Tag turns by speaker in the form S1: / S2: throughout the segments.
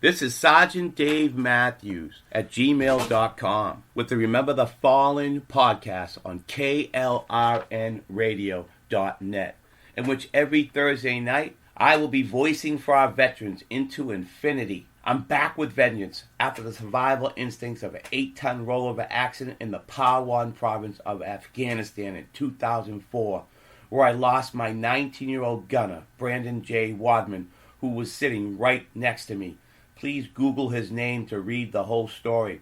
S1: This is Sergeant Dave Matthews at gmail.com with the Remember the Fallen podcast on KLRNradio.net, in which every Thursday night I will be voicing for our veterans into infinity. I'm back with vengeance after the survival instincts of an 8-ton rollover accident in the Parwan province of Afghanistan in 2004, where I lost my 19-year-old gunner, Brandon J. Wadman, who was sitting right next to me. Please Google his name to read the whole story.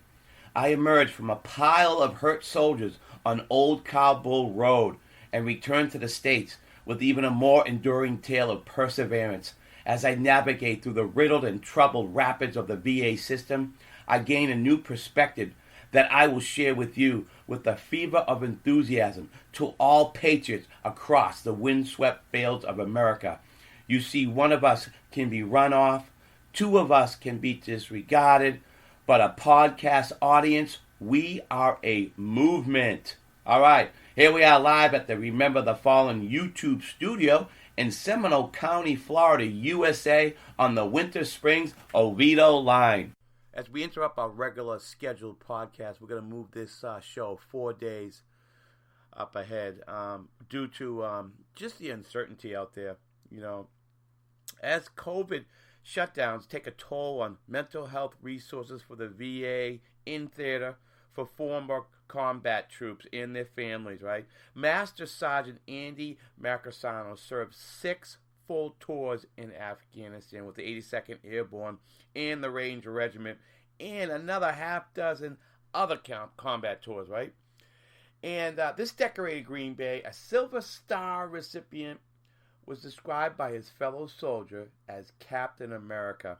S1: I emerged from a pile of hurt soldiers on Old Kabul Road and returned to the States with even a more enduring tale of perseverance. As I navigate through the riddled and troubled rapids of the VA system, I gain a new perspective that I will share with you with the fever of enthusiasm to all patriots across the windswept fields of America. You see, one of us can be run off, two of us can be disregarded, but a podcast audience, we are a movement. All right, here we are live at the Remember the Fallen YouTube studio in Seminole County, Florida, USA, on the Winter Springs Oviedo line. As we interrupt our regular scheduled podcast, we're going to move this show 4 days up ahead due to just the uncertainty out there. You know, as COVID shutdowns take a toll on mental health resources for the VA in theater for former combat troops and their families, right? Master Sergeant Andy Mackersano served 6 full tours in Afghanistan with the 82nd Airborne and the Ranger Regiment and another half dozen other combat tours, right? And this decorated Green Beret, a Silver Star recipient, was described by his fellow soldier as Captain America.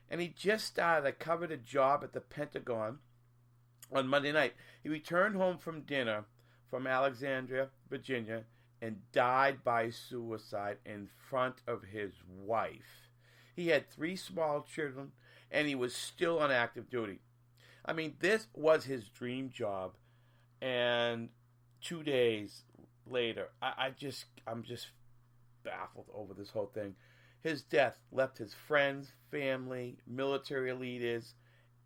S1: And he just started a coveted job at the Pentagon on Monday night. He returned home from dinner from Alexandria, Virginia, and died by suicide in front of his wife. He had 3 small children, and he was still on active duty. I mean, this was his dream job. And 2 days later, I'm just baffled over this whole thing. His death left his friends, family, military leaders,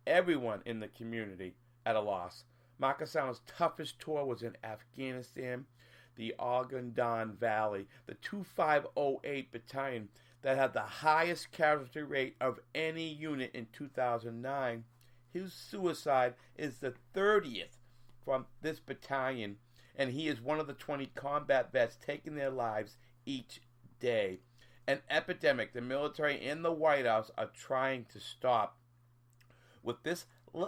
S1: everyone in the community at a loss. Mackersano's toughest tour was in Afghanistan, the Augin Dan Valley, the 2508 Battalion that had the highest casualty rate of any unit in 2009. His suicide is the 30th from this battalion, and he is one of the 20 combat vets taking their lives each day. An epidemic the military and the White House are trying to stop. With this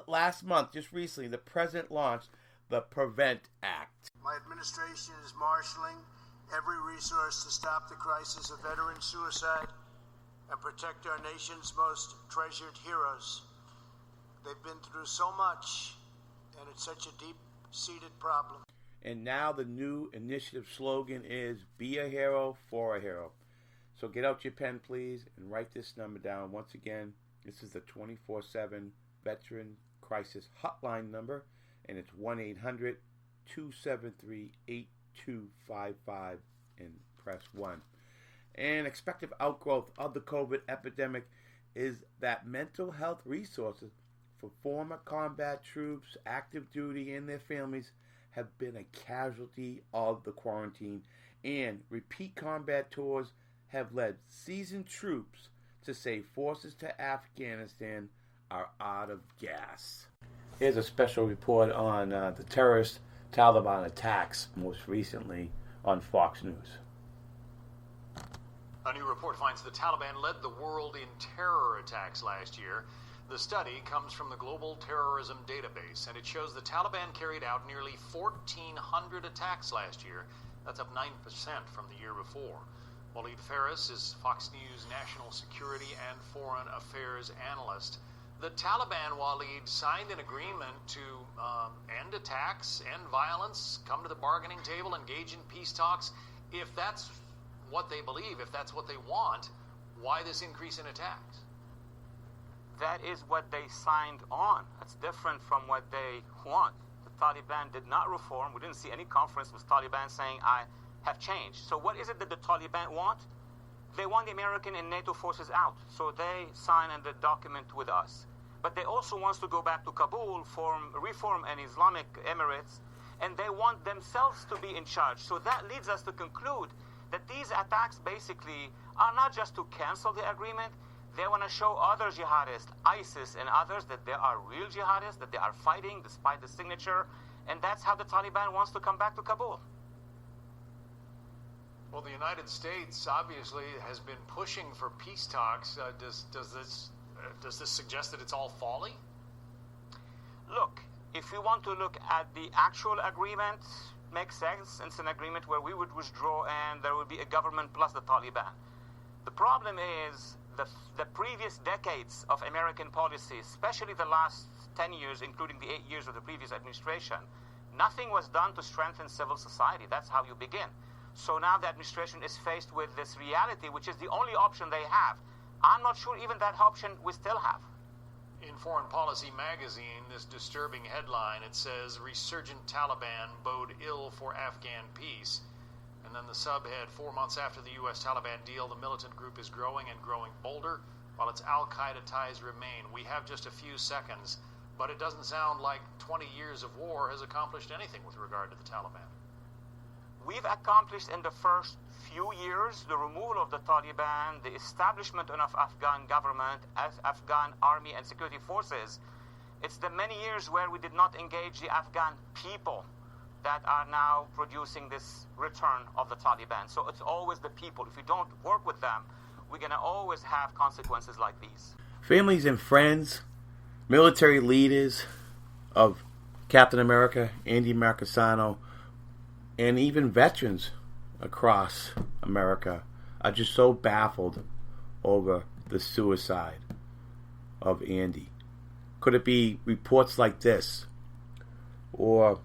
S1: last month, just recently, the president launched the Prevent Act.
S2: My administration is marshaling every resource to stop the crisis of veteran suicide and protect our nation's most treasured heroes. They've been through so much, and it's such a deep-seated problem.
S1: And now the new initiative slogan is Be a Hero for a Hero. So get out your pen, please, and write this number down. Once again, this is the 24/7 Veteran Crisis Hotline number, and it's 1-800-273-8255, and press 1. And expected outgrowth of the COVID epidemic is that mental health resources for former combat troops, active duty, and their families have been a casualty of the quarantine, and repeat combat tours have led seasoned troops to say forces to Afghanistan are out of gas. Here's a special report on the terrorist Taliban attacks, most recently on Fox News.
S3: A new report finds the Taliban led the world in terror attacks last year. The study comes from the Global Terrorism Database, and it shows the Taliban carried out nearly 1,400 attacks last year. That's up 9% from the year before. Waleed Faris is Fox News national security and foreign affairs analyst. The Taliban, Waleed, signed an agreement to end attacks, end violence, come to the bargaining table, engage in peace talks. If that's what they believe, if that's what they want, why this increase in attacks?
S4: That is what they signed on. That's different from what they want. The Taliban did not reform. We didn't see any conference with Taliban saying, I have changed. So what is it that the Taliban want? they want the American and NATO forces out. So they sign the document with us. But they also want to go back to Kabul, reform an Islamic Emirates, and they want themselves to be in charge. So that leads us to conclude that these attacks basically are not just to cancel the agreement. They want to show other jihadists, ISIS and others, that they are real jihadists, that they are fighting despite the signature, and that's how the Taliban wants to come back to Kabul.
S3: Well, the United States obviously has been pushing for peace talks. Does this suggest that it's all folly?
S4: Look, if you want to look at the actual agreement, makes sense. It's an agreement where we would withdraw and there would be a government plus the Taliban. The problem is the previous decades of American policy, especially the last 10 years, including the 8 years of the previous administration, nothing was done to strengthen civil society. That's how you begin. So now the administration is faced with this reality, which is the only option they have. I'm not sure even that option we still have.
S3: In Foreign Policy magazine, this disturbing headline, it says, "Resurgent Taliban bode ill for Afghan peace." And then the subhead, 4 months after the U.S.-Taliban deal, the militant group is growing and growing bolder, while its al-Qaeda ties remain. We have just a few seconds, but it doesn't sound like 20 years of war has accomplished anything with regard to the Taliban.
S4: We've accomplished in the first few years the removal of the Taliban, the establishment of Afghan government, as Afghan army and security forces. It's the many years where we did not engage the Afghan people that are now producing this return of the Taliban. So it's always the people. If you don't work with them, we're going to always have consequences like these.
S1: Families and friends, military leaders of Captain America, Andy Mackersano, and even veterans across America are just so baffled over the suicide of Andy. Could it be reports like this, or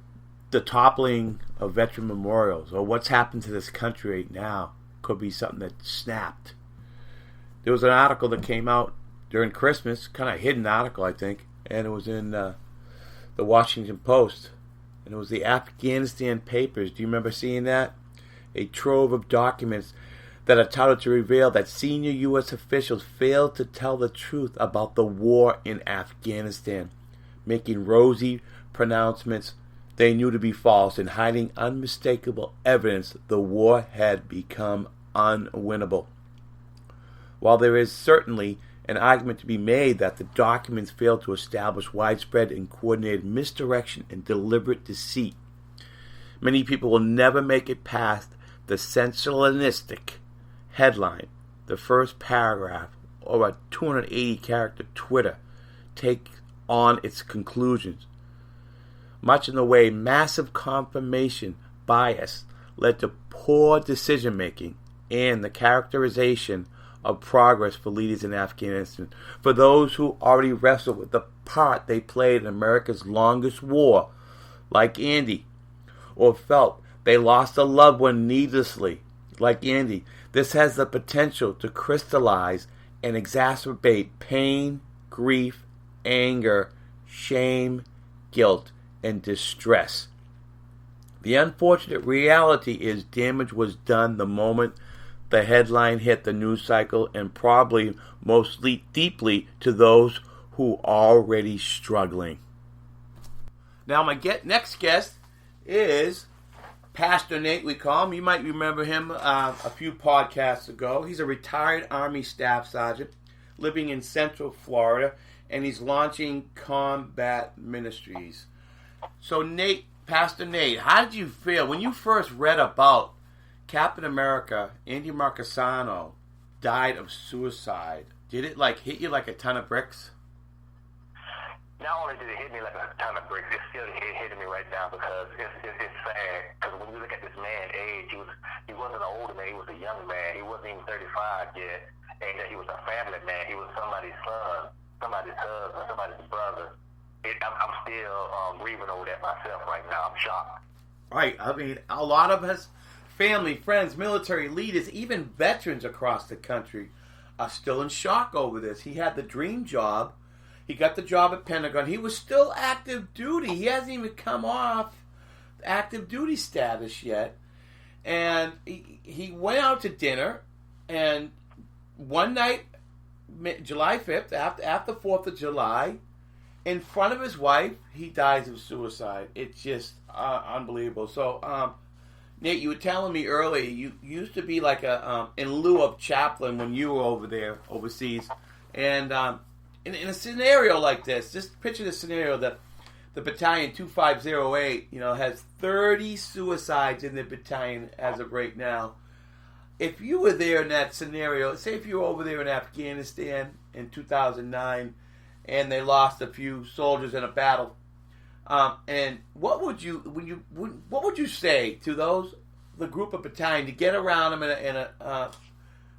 S1: the toppling of veteran memorials, or what's happened to this country right now could be something that snapped? There was an article that came out during Christmas, kind of hidden article, I think, and it was in the Washington Post, and it was the Afghanistan papers. Do you remember seeing that? A trove of documents that are touted to reveal that senior U.S. officials failed to tell the truth about the war in Afghanistan, making rosy pronouncements they knew to be false and hiding unmistakable evidence the war had become unwinnable. While there is certainly an argument to be made that the documents failed to establish widespread and coordinated misdirection and deliberate deceit, many people will never make it past the sensationalistic headline, the first paragraph, or a 280-character Twitter take on its conclusions. Much in the way massive confirmation bias led to poor decision-making and the characterization of progress for leaders in Afghanistan, for those who already wrestled with the part they played in America's longest war, like Andy, or felt they lost a loved one needlessly, like Andy. This has the potential to crystallize and exacerbate pain, grief, anger, shame, guilt, and distress. The unfortunate reality is damage was done the moment the headline hit the news cycle, and probably most deeply to those who are already struggling. Now my next guest is Pastor Nate, we call him. You might remember him a few podcasts ago. He's a retired Army Staff Sergeant living in Central Florida, and he's launching Combat Ministries. So Nate, Pastor Nate, how did you feel when you first read about Captain America, Andy Mackersano, died of suicide? Did it hit you like a ton of bricks?
S5: Not only did it hit me like a ton of bricks, it's still hitting me right now because it's sad. Because when you look at this man's age, he wasn't an older man, he was a young man. He wasn't even 35 yet, and he was a family man. He was somebody's son, somebody's husband, somebody's brother. I'm still grieving over that myself right now. I'm shocked.
S1: Right. I mean, a lot of us, family, friends, military leaders, even veterans across the country are still in shock over this. He had the dream job. He got the job at Pentagon. He was still active duty. He hasn't even come off active duty status yet. And he went out to dinner, and one night, July 5th, after 4th of July, in front of his wife, he dies of suicide. It's just unbelievable. So, Nate, you were telling me earlier, you used to be like in lieu of chaplain when you were over there, overseas. And in a scenario like this, just picture the scenario that the battalion 2508, has 30 suicides in the battalion as of right now. If you were there in that scenario, say if you were over there in Afghanistan in 2009 and they lost a few soldiers in a battle, and what would you say to the group of battalion to get around them in a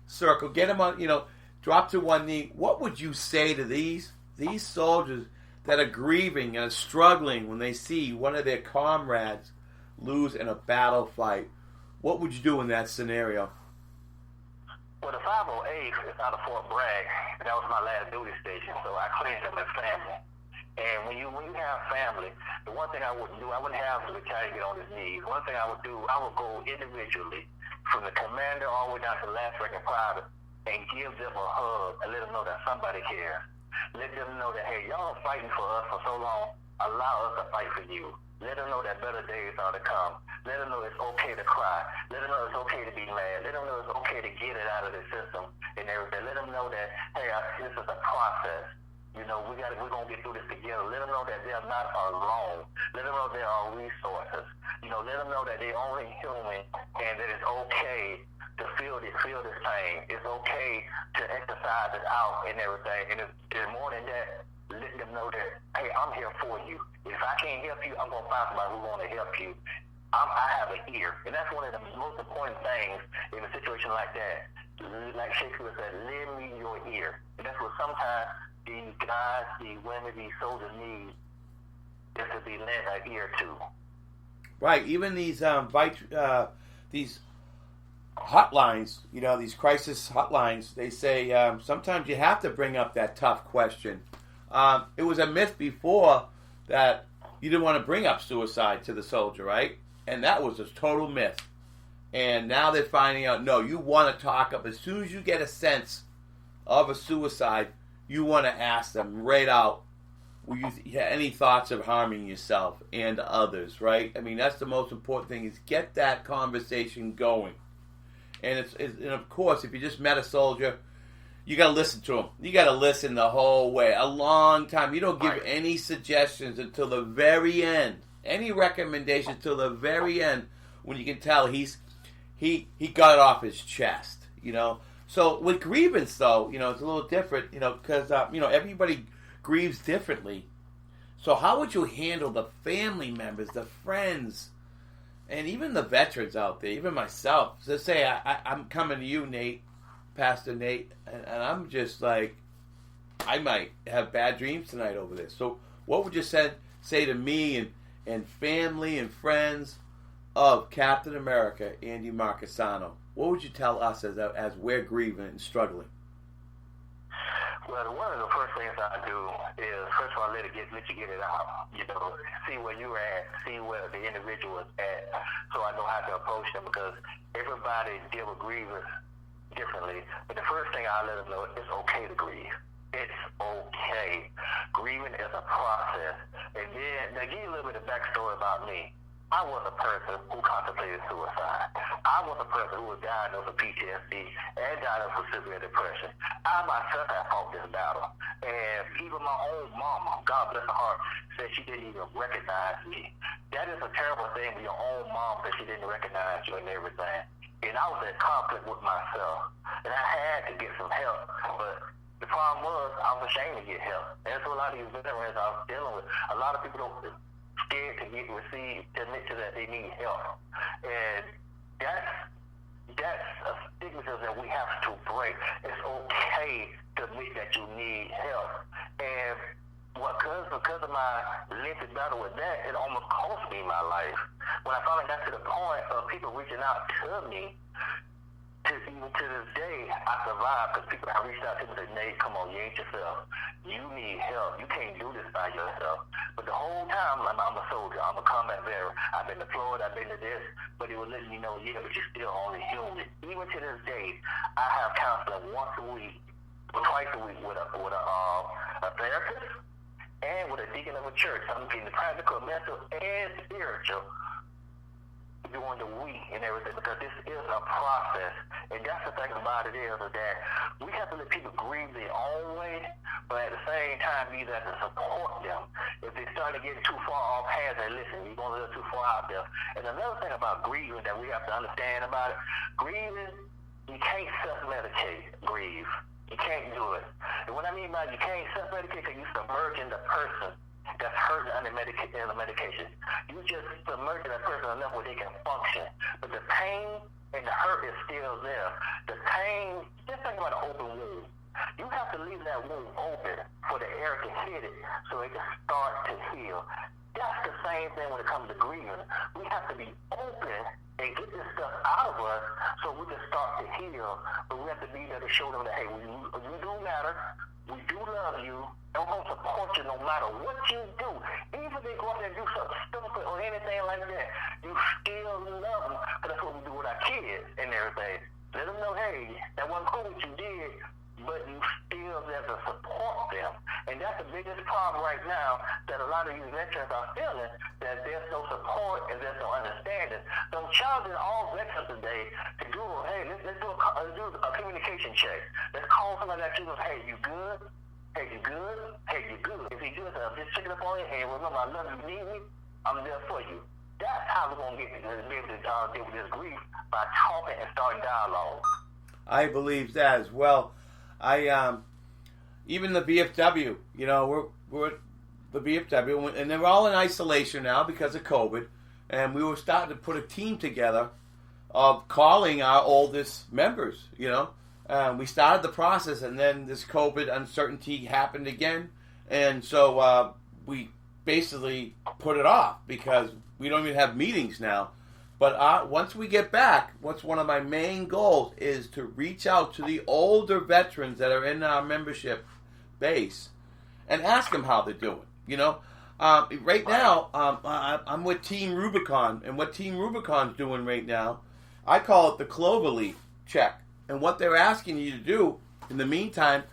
S1: circle, get them on, drop to one knee? What would you say to these soldiers that are grieving and are struggling when they see one of their comrades lose in a battle fight? What would you do in that scenario?
S5: Well, the 508 is out of Fort Bragg. That was my last duty station, so I cleaned up my family. And when you have family, the one thing I wouldn't do, I wouldn't have the battalion get on his knees. One thing I would do, I would go individually from the commander all the way down to the last ranking private and give them a hug and let them know that somebody cares. Let them know that, hey, y'all are fighting for us for so long. Allow us to fight for you. Let them know that better days are to come. Let them know it's okay to cry. Let them know it's okay to be mad. Let them know it's okay to get it out of the system and everything. Let them know that, hey, this is a process. We're going to get through this together. Let them know that they're not alone. Let them know there are resources. Let them know that they're only human and that it's okay to feel this pain. It's okay to exercise it out and everything. And it's more than that. Let them know that, hey, I'm here for you. If I can't help you, I'm going to find somebody who's going to help you. I have an ear. And that's one of the most important things in a situation like that. Like Shakespeare said, lend me your ear. And that's what sometimes these guys, these women, these soldiers need, is to be lent an ear to.
S1: Right. Even these hotlines, these crisis hotlines, they say sometimes you have to bring up that tough question. It was a myth before that you didn't want to bring up suicide to the soldier, right? And that was a total myth. And now they're finding out, no, you want to talk up. As soon as you get a sense of a suicide, you want to ask them right out, will you have any thoughts of harming yourself and others, right? I mean, that's the most important thing, is get that conversation going. And and of course, if you just met a soldier, you got to listen to him. You got to listen the whole way, a long time. You don't give any suggestions until the very end, any recommendations till the very end, when you can tell he got it off his chest, So with grievance, though, it's a little different, because everybody grieves differently. So how would you handle the family members, the friends, and even the veterans out there, even myself? So say I'm coming to you, Nate, Pastor Nate, and I'm just like, I might have bad dreams tonight over this. So what would you say to me and family and friends of Captain America, Andy Mackersano? What would you tell us as we're grieving and struggling?
S5: Well, one of the first things I do is, first of all, let you get it out. See where you're at, see where the individual is at, so I know how to approach them, because everybody deal with grievance differently. But the first thing I let them know, it's okay to grieve. It's okay. Grieving is a process. And then, to give you a little bit of backstory about me, I was a person who contemplated suicide. I was a person who was diagnosed with PTSD and diagnosed with severe depression. I myself have fought this battle. And even my own mama, God bless her heart, said she didn't even recognize me. That is a terrible thing when your own mom said she didn't recognize you and everything. And I was in conflict with myself. And I had to get some help. But the problem was, I was ashamed to get help. And that's what a lot of these veterans I was dealing with. A lot of people don't scared to admit to that they need help. And that's a stigma that we have to break. It's okay to admit that you need help. And because of my lengthy battle with that, it almost cost me my life. When I finally got to the point of people reaching out to me, even to this day, I survived because people have reached out to me and said, Nate, come on, you ain't yourself. You need help. You can't do this by yourself. But the whole time, I'm a soldier. I'm a combat veteran. I've been deployed. I've been to this. But it was letting me know, yeah, but you're still only human. Even to this day, I have counseling once a week, or twice a week with a therapist and with a deacon of a church. I'm getting the practical, mental, and spiritual during the week and everything, because this is a process. And that's the thing about it is that we have to let people grieve their own way, but at the same time, we have to support them. If they start to get too far off path, and listen, you're going a little too far out there. And another thing about grieving that we have to understand about it, grieving, you can't self-medicate grieve. You can't do it. And what I mean by you can't self-medicate, because you're submerging the person that's hurting under medication. You just submerge that person enough where they can function. But the pain and the hurt is still there. The pain, just think about an open wound. You have to leave that wound open for the air to hit it so it can start to heal. That's the same thing when it comes to grieving. We have to be open and get this stuff out of us so we can start to heal. But we have to be there to show them that, hey, you do matter. We do love you, and we're going to support you no matter what you do. Even if they go out there and do something stupid or anything like that, you still love them, because that's what we do with our kids and everything. Let them know, hey, that wasn't cool what you did, but you still there to support them. And that's the biggest problem right now that a lot of these veterans are feeling, that there's no support and there's no understanding. So I'm challenging all veterans today to do, hey, let's do a communication check. Let's call somebody that you know, hey, you good? Hey, you good? Hey, you good? If you good, I'm just checking up on you, and remember, I love you, you need me, I'm there for you. That's how we're going to be able to deal with this grief, by talking and starting dialogue.
S1: I believe that as well. Even the VFW, you know, we're the VFW, and they're all in isolation now because of COVID, and we were starting to put a team together of calling our oldest members, you know. We started the process, and then this COVID uncertainty happened again, and so we basically put it off because we don't even have meetings now. But once we get back, what's one of my main goals is to reach out to the older veterans that are in our membership base and ask them how they're doing. You know, right now I'm with Team Rubicon, and what Team Rubicon's doing right now, I call it the Cloverleaf check. And what they're asking you to do in the meantime,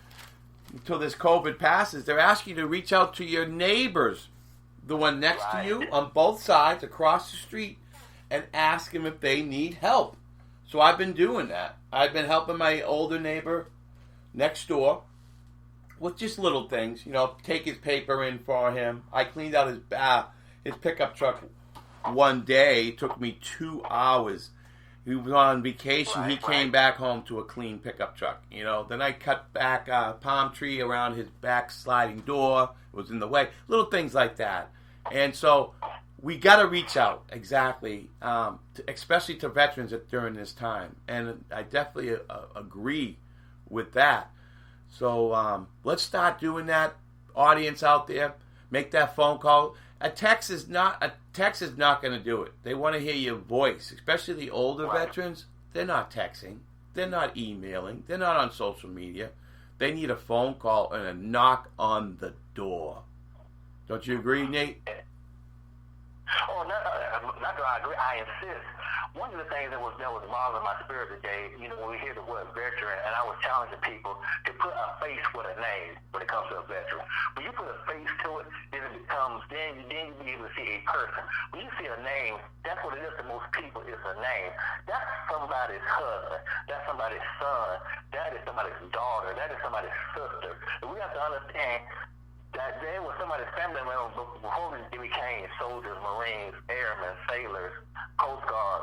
S1: until this COVID passes, they're asking you to reach out to your neighbors, the one next to you on both sides across the street, and ask them if they need help. So I've been doing that. I've been helping my older neighbor next door with just little things, you know, take his paper in for him. I cleaned out his pickup truck one day. It took me 2 hours. He was on vacation. He came back home to a clean pickup truck, you know. Then I cut back a palm tree around his back sliding door. It was in the way. Little things like that. And so we got to reach out, exactly, especially to veterans during this time. And I definitely agree with that. So let's start doing that, audience out there. Make that phone call. A text is not going to do it. They want to hear your voice, especially the older veterans. They're not texting. They're not emailing. They're not on social media. They need a phone call and a knock on the door. Don't you agree, Nate?
S5: Oh, not do I agree. I insist. One of the things that was bothering my spirit today, you know, when we hear the word veteran, and I was challenging people to put a face with a name when it comes to a veteran. When you put a face to it, then it becomes, then you be able to see a person. When you see a name, that's what it is to most people, is a name. That's somebody's husband. That's somebody's son. That is somebody's daughter. That is somebody's sister. And we have to understand that there was somebody's family member before they became soldiers, Marines, airmen, sailors, Coast Guard,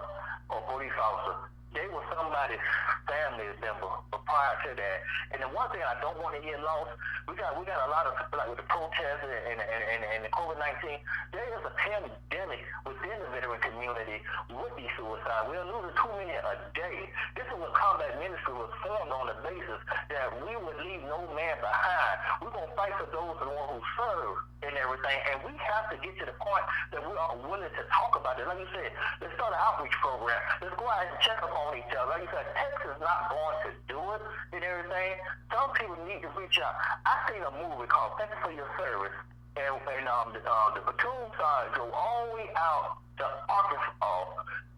S5: or police officers. They were somebody's family member prior to that. And the one thing I don't want to get lost, we got a lot of, like with the protests and the COVID-19, there is a pandemic within the veteran community with these suicides. We're losing 2 million a day. This is what combat ministry was formed on the basis that we would leave no man behind. We're going to fight for those who serve and everything. And we have to get to the point that we are willing to talk about it. Like you said, let's start an outreach program. Let's go out and check up on each other. Like you said, text is not going to do it and everything. Some people need to reach out. I seen a movie called Thank You for Your Service. the platoon sergeant drove all the way out to Arkansas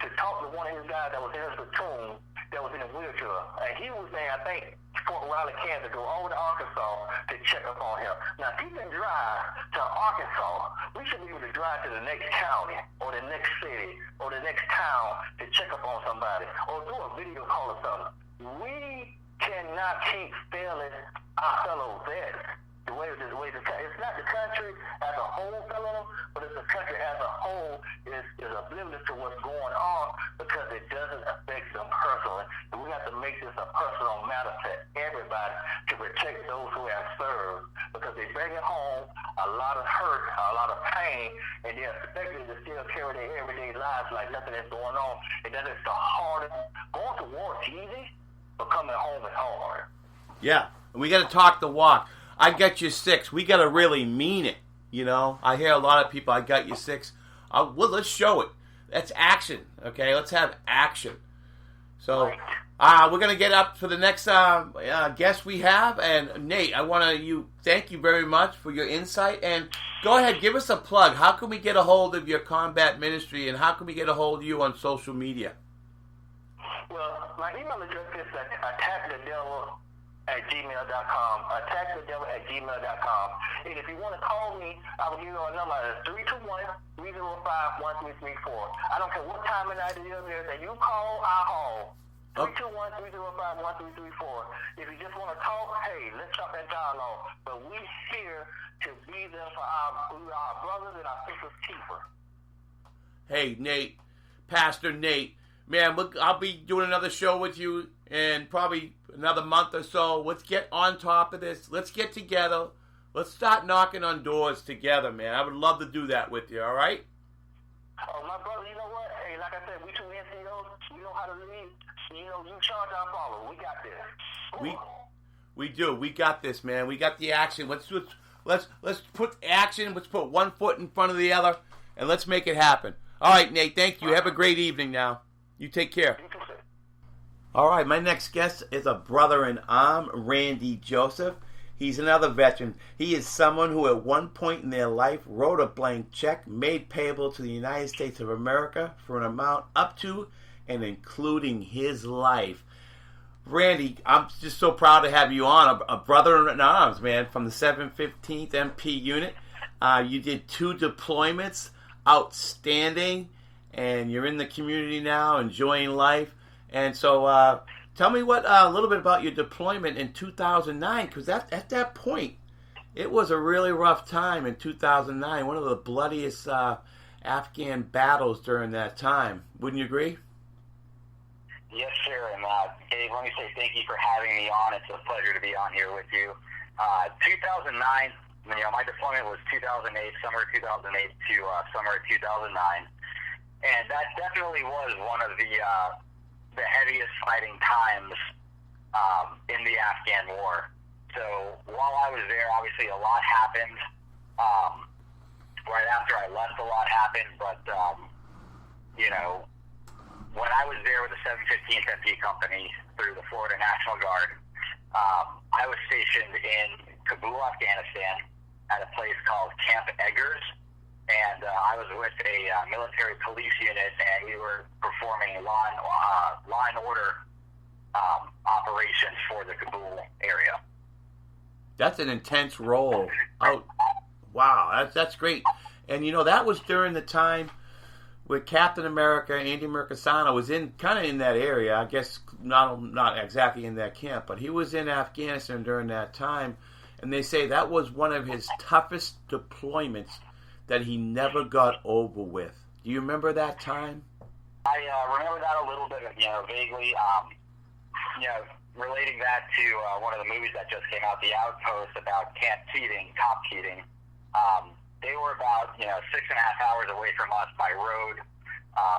S5: to talk to one of his guys that was in his platoon that was in a wheelchair. And he was saying, I think, Fort Riley, Kansas, go over to Arkansas to check up on him. Now, if he can drive to Arkansas, we should be able to drive to the next county or the next city or the next town to check up on somebody or do a video call or something. We cannot keep failing our fellow vets. It's not the country as a whole failing them, but it's the country as a whole is oblivious to what's going on because it doesn't affect them personally. And we have to make this a personal matter to everybody to protect those who have served because they bring it home a lot of hurt, a lot of pain, and they're expected to still carry their everyday lives like nothing is going on. And that is the hardest. Going to war is easy, but coming home is hard.
S1: Yeah, and we got to talk the walk. I got you 6. We got to really mean it, you know. I hear a lot of people, I got you 6. Well, let's show it. That's action, okay? Let's have action. So we're going to get up for the next guest we have. And, Nate, I want to thank you very much for your insight. And go ahead, give us a plug. How can we get a hold of your combat ministry, and how can we get a hold of you on social media?
S5: Well, my email address is attackthedevil@gmail.com. Attackthedevil@gmail.com. And if you want to call me, I will give you a number. It's 321-305-1334. I don't care what time of night it is that you call, I'll call. 321-305-1334. If you just want to talk, hey, let's stop that dialogue. But we're here to be there for our brothers and our sisters keeper.
S1: Hey, Nate, Pastor Nate. Man, I'll be doing another show with you in probably another month or so. Let's get on top of this. Let's get together. Let's start knocking on doors together, man. I would love to do that with you, all right?
S5: Oh, my brother, you know what? Hey, like I said, we two NCOs, we know how to lead. You know, you charge our follow. We got this.
S1: We do. We got this, man. We got the action. Let's put action. Let's put one foot in front of the other, and let's make it happen. All right, Nate, thank you. Have a great evening now. You take care. All right, my next guest is a brother-in-arms, Randy Joseph. He's another veteran. He is someone who at one point in their life wrote a blank check made payable to the United States of America for an amount up to and including his life. Randy, I'm just so proud to have you on, a brother-in-arms, man, from the 715th MP unit. You did 2 deployments, outstanding, and you're in the community now, enjoying life. And so tell me a little bit about your deployment in 2009, because at that point, it was a really rough time in 2009, one of the bloodiest Afghan battles during that time. Wouldn't you agree?
S6: Yes, sir. And Dave, let me say thank you for having me on. It's a pleasure to be on here with you. 2009, my deployment was 2008, summer of 2008 to summer of 2009. And that definitely was one of the heaviest fighting times in the Afghan war. So while I was there, obviously a lot happened. Right after I left, a lot happened. But, when I was there with the 715th MP Company through the Florida National Guard, I was stationed in Kabul, Afghanistan, at a place called Camp Eggers. And I was with a military police unit, and we were performing law and order operations for the Kabul area.
S1: That's an intense role. Oh, wow, that's great. And that was during the time where Captain America, Andy Mackersano, was kind of in that area. I guess not exactly in that camp, but he was in Afghanistan during that time. And they say that was one of his toughest deployments that he never got over with. Do you remember that time?
S6: I remember that a little bit, vaguely. Relating that to one of the movies that just came out, The Outpost, about Camp Keating, Top Keating. They were about 6.5 hours away from us by road,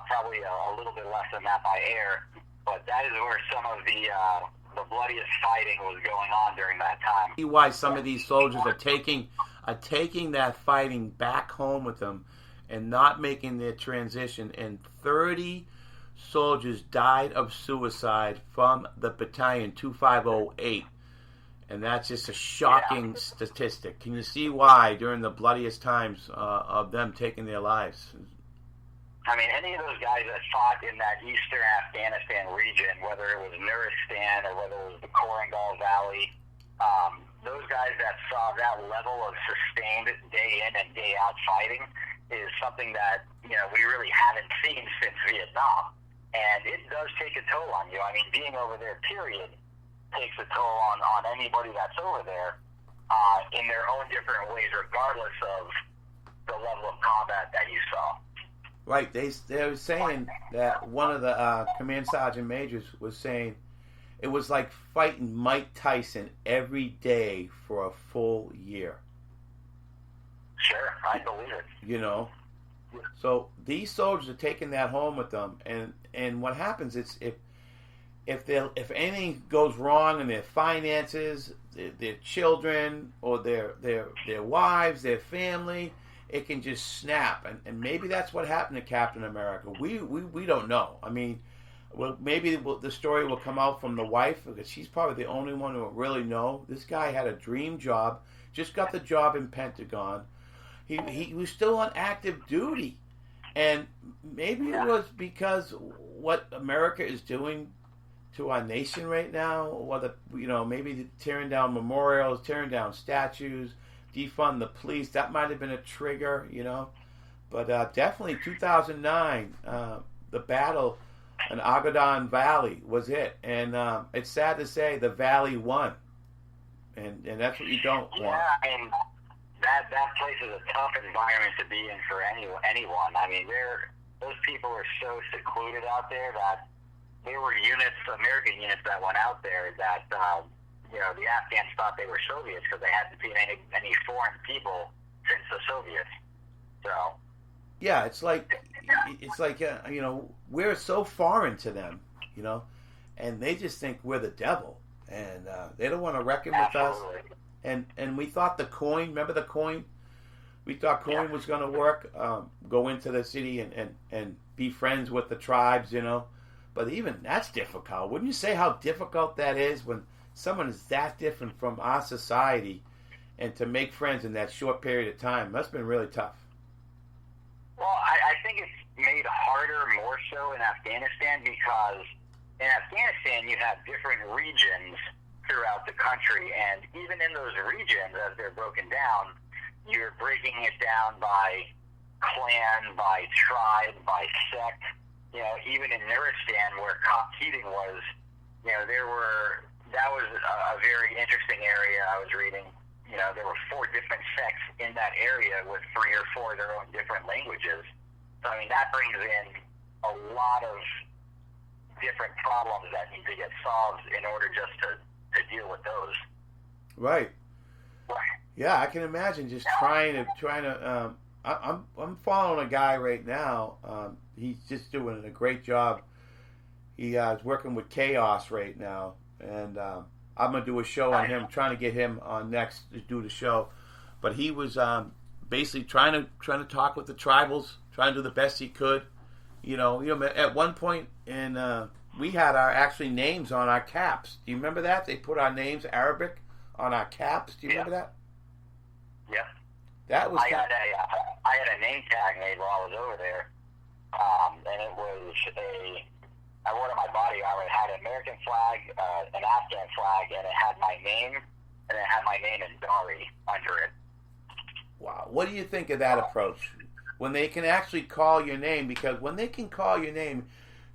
S6: probably a little bit less than that by air. But that is where some of the bloodiest fighting was going on during that time.
S1: See why some of these soldiers are taking that fighting back home with them and not making their transition. And 30 soldiers died of suicide from the battalion 2508. And that's just a shocking statistic. Can you see why during the bloodiest times of them taking their lives?
S6: I mean, any of those guys that fought in that eastern Afghanistan region, whether it was Nuristan or whether it was the Augin Dan Valley, those guys that saw that level of sustained day in and day out fighting is something that, you know, we really haven't seen since Vietnam. And it does take a toll on you. I mean, being over there, period, takes a toll on anybody that's over there in their own different ways, regardless of the level of combat that you saw.
S1: Right. They were saying that one of the command sergeant majors was saying it was like fighting Mike Tyson every day for a full year.
S6: Sure, I believe it.
S1: You know? So these soldiers are taking that home with them, and what happens is if anything goes wrong in their finances, their children, or their wives, their family, it can just snap, and maybe that's what happened to Captain America. We don't know. I mean, well, maybe the story will come out from the wife, because she's probably the only one who will really know. This guy had a dream job, just got the job in Pentagon. He was still on active duty, and maybe it was because what America is doing to our nation right now, whether, you know, maybe tearing down memorials, tearing down statues, defund the police, that might have been a trigger, you know. But definitely 2009, the battle in Augin Dan Valley was it. And it's sad to say the Valley won. And that's what you don't want.
S6: Yeah, I mean, that place is a tough environment to be in for anyone. I mean, those people are so secluded out there that there were American units that went out there that, you know, the Afghans thought they were Soviets because they hadn't seen any foreign people since the Soviets. So.
S1: Yeah, it's like you know, we're so foreign to them, you know, and they just think we're the devil, and they don't want to reckon with us. And we thought the coin, remember the coin? We thought coin was going to work, go into the city and be friends with the tribes, you know. But even that's difficult. Wouldn't you say how difficult that is when someone is that different from our society, and to make friends in that short period of time must have been really tough.
S6: Well, I think it's made harder more so in Afghanistan because in Afghanistan you have different regions throughout the country, and even in those regions, as they're broken down, you're breaking it down by clan, by tribe, by sect. You know, even in Nuristan, where Keating was, you know, that was a very interesting area I was reading. You know, there were 4 different sects in that area with 3 or 4 of their own different languages. So, I mean, that brings in a lot of different problems that need to get solved in order just to deal with those.
S1: Right. Yeah, I can imagine just trying to. I'm following a guy right now. He's just doing a great job. He is working with Chaos right now, and I'm gonna do a show on him, trying to get him on next to do the show. But he was basically trying to talk with the tribals, trying to do the best he could. You know, at one point we had our actually names on our caps. Do you remember that? They put our names Arabic on our caps. Do you remember that?
S6: Yeah.
S1: That was.
S6: I had a name tag made while I was over there, and it was I wore it on my body armor. It had an American flag, an Afghan flag, and it had my name, and it had my name in Dari under it.
S1: Wow. What do you think of that approach? When they can actually call your name, because when they can call your name,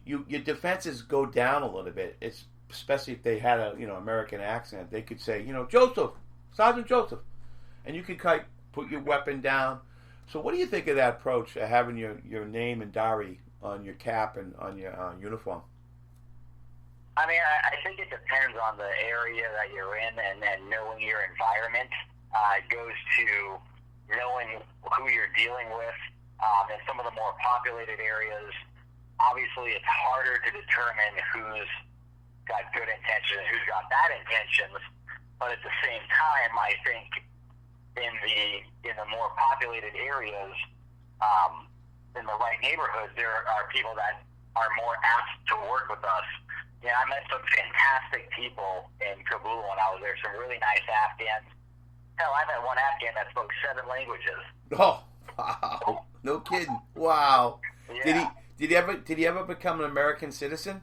S1: your defenses go down a little bit. It's especially if they had a American accent. They could say, Joseph, Sergeant Joseph, and you could put your weapon down. So what do you think of that approach, having your name and Dari on your cap and on your uniform?
S6: I mean, I think it depends on the area that you're in and knowing your environment. It goes to knowing who you're dealing with. In some of the more populated areas, obviously it's harder to determine who's got good intentions and who's got bad intentions. But at the same time, I think in the more populated areas, in the right neighborhoods, there are people that are more apt to work with us Yeah, I met some fantastic people in Kabul when I was there. Some really nice Afghans. Hell, I met one Afghan that spoke 7 languages.
S1: Oh, wow! No kidding! Wow.
S6: Yeah.
S1: Did he ever become an American citizen?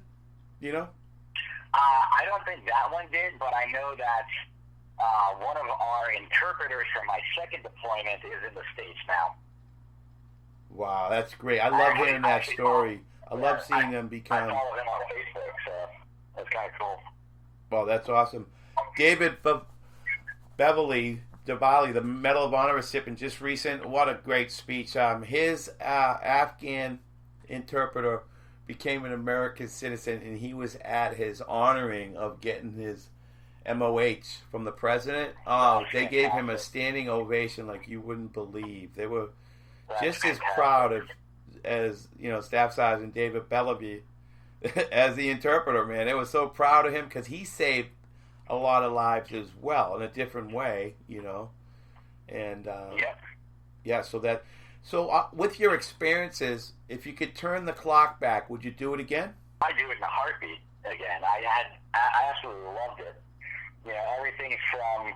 S1: You know?
S6: I don't think that one did, but I know that one of our interpreters from my second deployment is in the States now.
S1: Wow, that's great. I love hearing that story. I love seeing them become.
S6: I follow him on Facebook, so that's kind of cool.
S1: Well, that's awesome. David Beverly Diwali, the Medal of Honor recipient, just recent. What a great speech. His Afghan interpreter became an American citizen, and he was at his honoring of getting his MOH from the president. Oh, they gave him a standing ovation like you wouldn't believe. They were just as proud as Staff Sergeant David Bellevue as the interpreter, man. They were so proud of him because he saved a lot of lives as well in a different way, And so with your experiences, if you could turn the clock back, would you do it again?
S6: I do it in a heartbeat again. I absolutely loved it. Everything from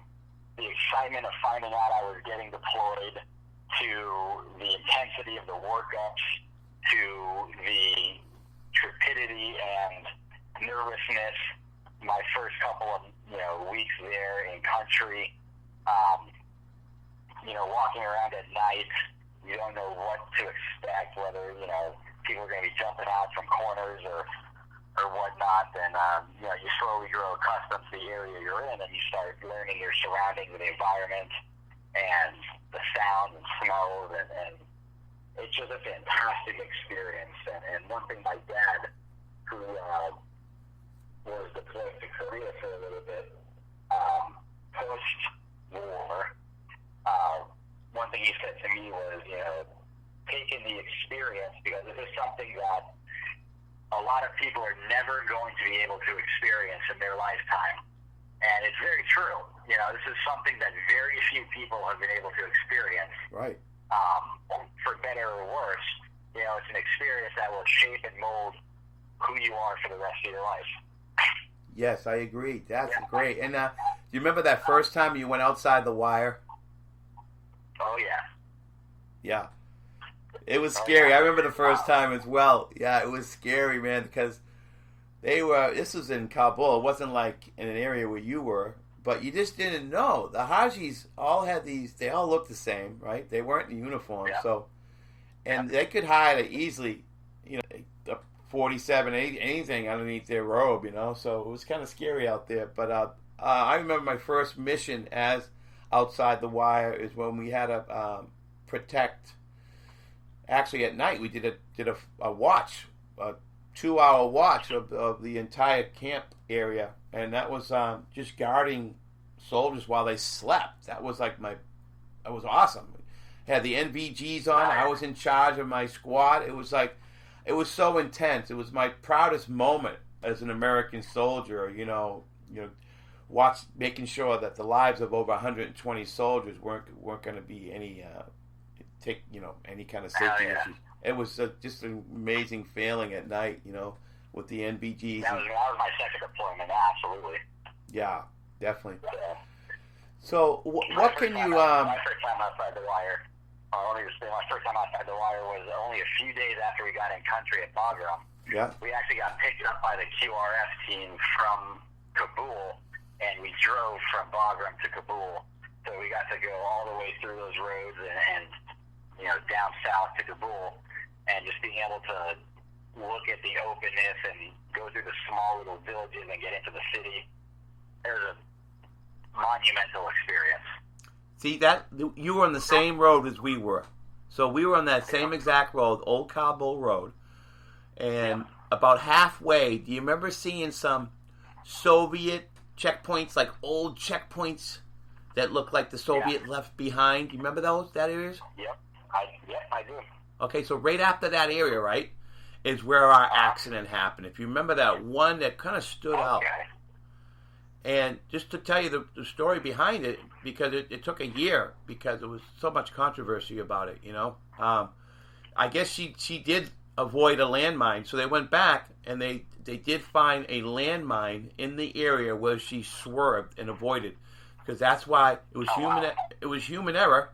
S6: the excitement of finding out I was getting deployed to the intensity of the workups to the trepidity and nervousness my first couple of weeks there in country. Walking around at night, you don't know what to expect, whether people are going to be jumping out from corners or whatnot, and you slowly grow accustomed to the area you're in, and you start learning your surroundings and the environment and the sounds and smells, and it's just a fantastic experience. And one thing my dad, who was deployed to Korea for a little bit, post-war, one thing he said to me was, taking the experience, because this is something that a lot of people are never going to be able to experience in their lifetime. And it's very true. This is something that very few people have been able to experience.
S1: Right.
S6: For better or worse, it's an experience that will shape and mold who you are for the rest of your life.
S1: Yes, I agree. That's great. And do you remember that first time you went outside the wire?
S6: Oh, yeah.
S1: Yeah. It was scary. I remember the first time as well. Yeah, it was scary, man, because this was in Kabul. It wasn't like in an area where you were, but you just didn't know. The Hajis all had they all looked the same, right? They weren't in uniform, and they could hide easily, a 47, anything underneath their robe, so it was kind of scary out there. But I remember my first mission as outside the wire is when we had to protect. Actually, at night we did a watch, a 2-hour watch of the entire camp area, and that was just guarding soldiers while they slept. That was that was awesome. Had the NVGs on. I was in charge of my squad. It was so intense. It was my proudest moment as an American soldier. Making sure that the lives of over 120 soldiers weren't going to be any kind of safety issues. It was just an amazing feeling at night, with the NVGs.
S6: That was my second deployment, absolutely.
S1: Yeah, definitely. So, what can you...
S6: My first time outside the wire, my first time outside the wire was only a few days after we got in country at Bagram.
S1: Yeah.
S6: We actually got picked up by the QRF team from Kabul, and we drove from Bagram to Kabul. So we got to go all the way through those roads and down south to Kabul, and just being able to look at the openness and go through the small little villages and get into the city. It was a monumental experience.
S1: See, that you were on the same road as we were. So we were on that same exact road, Old Kabul Road, and about halfway, do you remember seeing some Soviet checkpoints, like old checkpoints that looked like the Soviet left behind? Do you remember that areas?
S6: Yep, I do.
S1: Okay, so right after that area, right, is where our accident happened. If you remember that one that kind of stood out. And just to tell you the story behind it, because it took a year, because there was so much controversy about it, I guess she did avoid a landmine. So they went back and they did find a landmine in the area where she swerved and avoided, because that's why it was human error,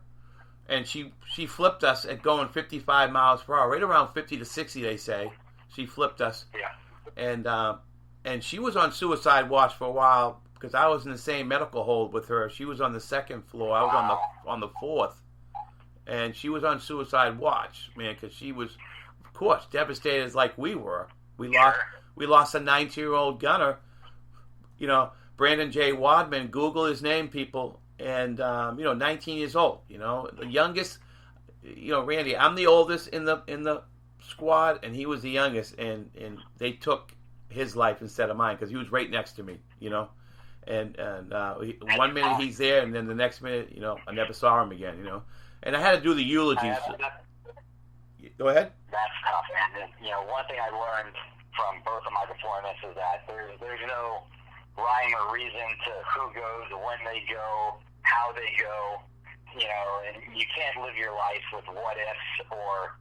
S1: and she flipped us at going 55 miles per hour, right around 50 to 60 they say. She flipped us.
S4: Yeah.
S1: And she was on suicide watch for a while because I was in the same medical hold with her. She was on the second floor. I was on the fourth, and she was on suicide watch, man, because she was, of course, devastated like we were. We lost a 19-year-old gunner. You know, Brandon J. Wadman. Google his name, people, and 19 years old. You know, the youngest. You know, Randy. I'm the oldest in the squad, and he was the youngest, and they took his life instead of mine because he was right next to me, you know, and 1 minute he's there, and then the next minute, you know, I never saw him again, you know, and I had to do the eulogies. Go ahead.
S6: That's tough, man. You know, one thing I learned from both of my deployments is that there's no rhyme or reason to who goes, when they go, how they go, you know, and you can't live your life with what ifs or,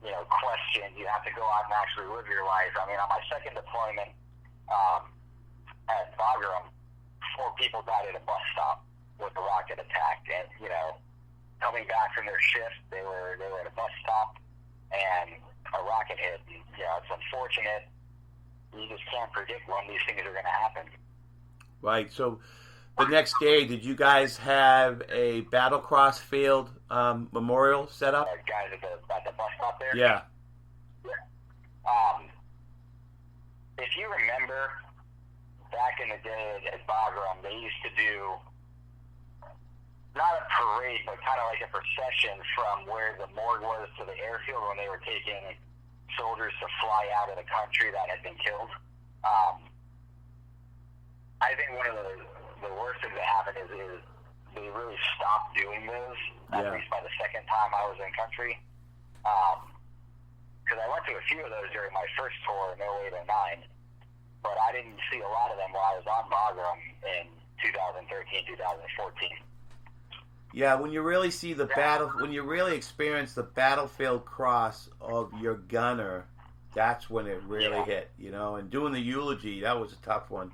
S6: you know, questions. You have to go out and actually live your life. I mean, on my second deployment at Bagram, 4 people died at a bus stop with a rocket attack. And, you know, coming back from their shift, they were at a bus stop and a rocket hit. And, you know, it's unfortunate. You just can't predict when these things are going to happen.
S1: Right. So the next day, did you guys have a Battlecross Field memorial set up?
S6: Guys at the bus stop there?
S1: Yeah.
S6: If you remember, back in the day at Bagram, they used to do not a parade, but kind of like a procession from where the morgue was to the airfield when they were taking soldiers to fly out of the country that had been killed. I think one of the worst things that happened is they really stopped doing those, at least by the second time I was in country. Because I went to a few of those during my first tour in 08 or 09, but I didn't see a lot of them while I was on Bagram in 2013, 2014.
S1: Yeah, when you really see the battle, when you really experience the battlefield cross of your gunner, that's when it really hit, you know. And doing the eulogy, that was a tough one.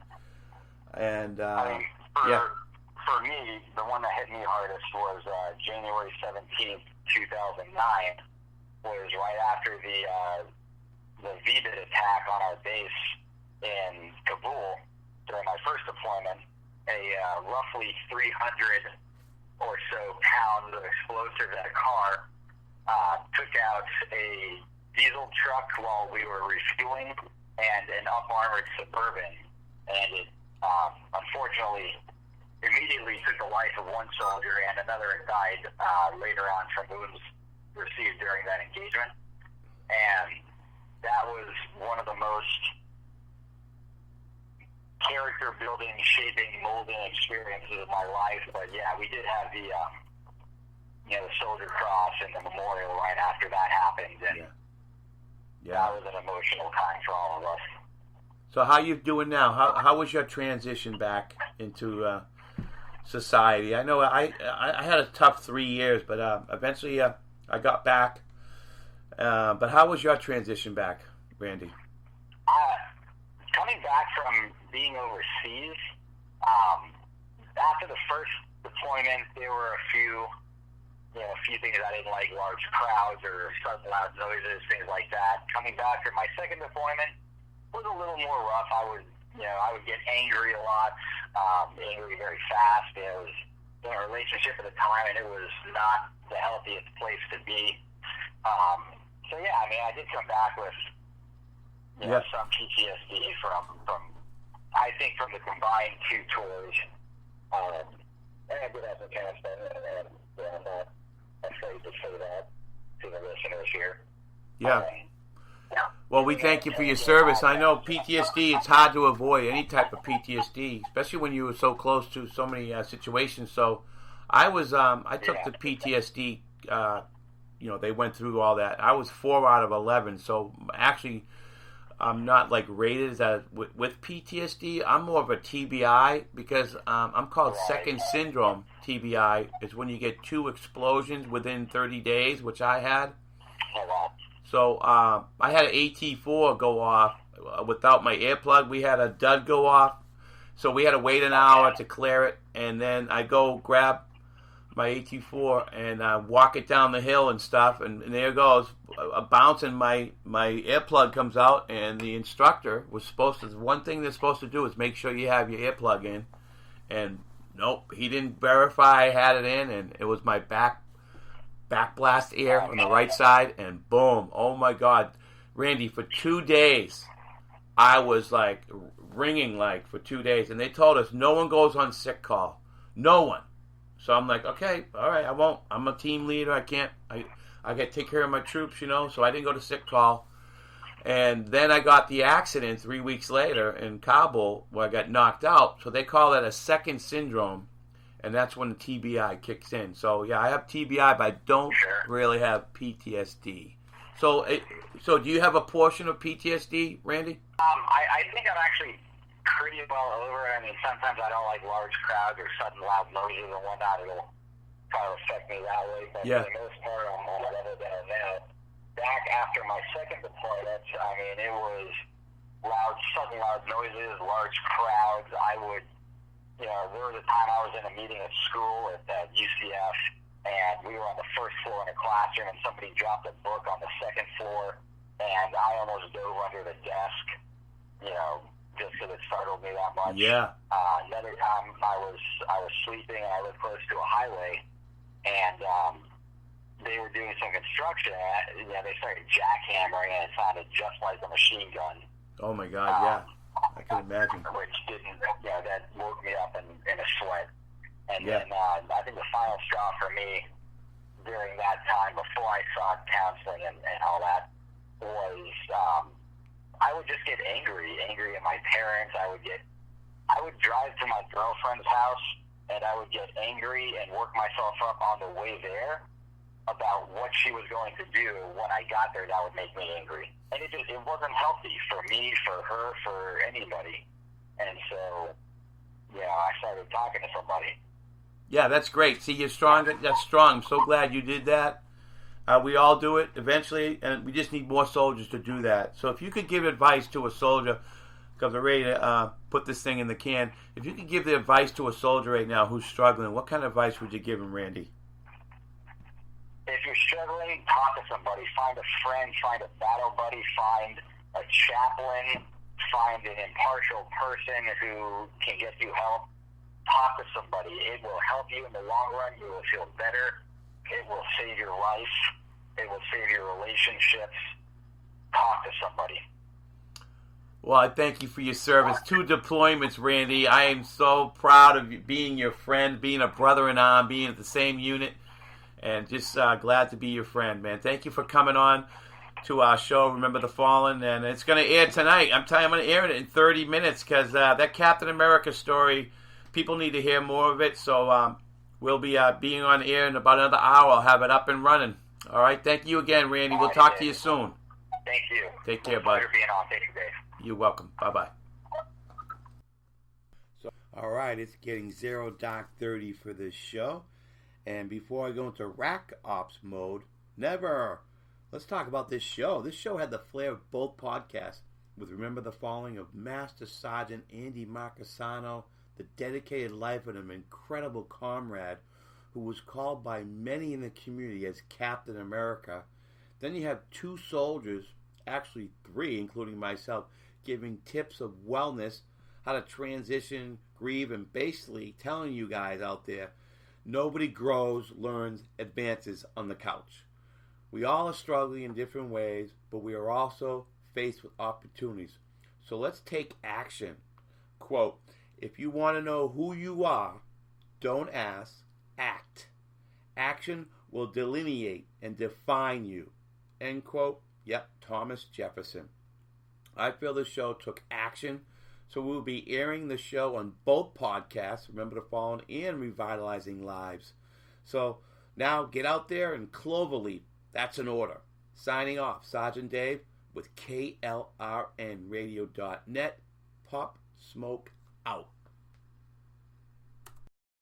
S1: And
S6: I mean, for me, the one that hit me hardest was January 17th, 2009. Was right after the VBIT attack on our base in Kabul during my first deployment. A roughly 300 or so pounds of explosive in a car took out a diesel truck while we were refueling and an up-armored Suburban, and it unfortunately immediately took the life of one soldier, and another died later on from wounds received during that engagement. And that was one of the most character-building, shaping, molding experiences of my life. But yeah, we did have the Soldier Cross and the memorial right after that happened, and that was an emotional time for all of us.
S1: So how you doing now? How was your transition back into society? I know I had a tough 3 years, but eventually I got back. But how was your transition back, Randy?
S6: Coming back from being overseas, after the first deployment, there were a few things I didn't like, large crowds or sudden loud noises, things like that. Coming back from my second deployment was a little more rough. I would get angry a lot, angry very fast. It was in a relationship at the time, and it was not the healthiest place to be. So yeah, I mean, I did come back with some PTSD from I think from the combined 2 tours. And I did Afghanistan, and I'm not afraid to say that to the listeners here.
S1: Yeah. Well, we thank you for your service. I know PTSD, it's hard to avoid any type of PTSD, especially when you were so close to so many situations. So I took the PTSD, they went through all that. I was 4 out of 11. So actually, I'm not like rated as with PTSD. I'm more of a TBI because I'm called second syndrome. TBI is when you get 2 explosions within 30 days, which I had. So I had an AT4 go off without my earplug. We had a dud go off. So we had to wait an hour to clear it. And then I go grab my AT4 and walk it down the hill and stuff. And there it goes. A bounce and my earplug comes out. And the instructor was supposed to, one thing they're supposed to do is make sure you have your earplug in. And nope, he didn't verify I had it in. And it was my back blast ear on the right side, and boom, oh my God, Randy, for 2 days I was like ringing like for 2 days, and they told us no one goes on sick call, no one. So I'm like, okay, all right, I won't. I'm a team leader. I got to take care of my troops, so I didn't go to sick call. And then I got the accident 3 weeks later in Kabul where I got knocked out. So they call that a second syndrome. And that's when the TBI kicks in. So, yeah, I have TBI, but I don't really have PTSD. So do you have a portion of PTSD, Randy?
S6: I think I'm actually pretty well over it. I mean, sometimes I don't like large crowds or sudden loud noises and whatnot. It'll kind of affect me that way. But for the most part, I'm better than that. Back after my second deployment, I mean, it was sudden loud noises, large crowds. There was a time I was in a meeting at school at UCF, and we were on the first floor in a classroom, and somebody dropped a book on the second floor, and I almost dove under the desk, just because it startled me that much.
S1: Yeah.
S6: Another time I was sleeping, and I lived close to a highway, and they were doing some construction, and they started jackhammering, and it sounded just like a machine gun.
S1: Oh, my God, yeah. I can imagine.
S6: Which didn't, that woke me up in a sweat. And then I think the final straw for me during that time, before I sought counseling and all that, was I would just get angry at my parents. I would drive to my girlfriend's house, and I would get angry and work myself up on the way there about what she was going to do when I got there. That would make me angry. And it wasn't healthy for me, for her, for anybody. And so, I started talking to somebody.
S1: Yeah, that's great. See, you're strong. That's strong. I'm so glad you did that. We all do it eventually, and we just need more soldiers to do that. So if you could give advice to a soldier, because we're ready to put this thing in the can, if you could give the advice to a soldier right now who's struggling, what kind of advice would you give him, Randy?
S6: If you're struggling, talk to somebody. Find a friend, find a battle buddy, find a chaplain, find an impartial person who can get you help. Talk to somebody. It will help you in the long run. You will feel better. It will save your life. It will save your relationships. Talk to somebody.
S1: Well, I thank you for your service. 2 deployments, Randy. I am so proud of you being your friend, being a brother-in-arms, being at the same unit. And just glad to be your friend, man. Thank you for coming on to our show, Remember the Fallen. And it's going to air tonight. I'm telling you, I'm going to air it in 30 minutes because that Captain America story, people need to hear more of it. So we'll be being on air in about another hour. I'll have it up and running. All right. Thank you again, Randy. We'll talk to you soon.
S6: Thank you.
S1: Take care, bud.
S6: Pleasure being on. Thank you, Dave.
S1: You're welcome. Bye-bye. All right. It's getting 0 dark 30 for this show. And before I go into rack ops mode, let's talk about this show. This show had the flair of both podcasts with Remember the Falling of Master Sergeant Andy Mackersano, the dedicated life of an incredible comrade who was called by many in the community as Captain America. Then you have 2 soldiers, actually 3, including myself, giving tips of wellness, how to transition, grieve, and basically telling you guys out there, nobody grows, learns, advances on the couch. We all are struggling in different ways, but we are also faced with opportunities. So let's take action. Quote, if you want to know who you are, don't ask, act. Action will delineate and define you. End quote. Yep, Thomas Jefferson. I feel the show took action. So we'll be airing the show on both podcasts, Remember the Fallen and Revitalizing Lives. So now get out there and cloverleaf. That's an order. Signing off, Sergeant Dave with KLRNradio.net. Pop Smoke out.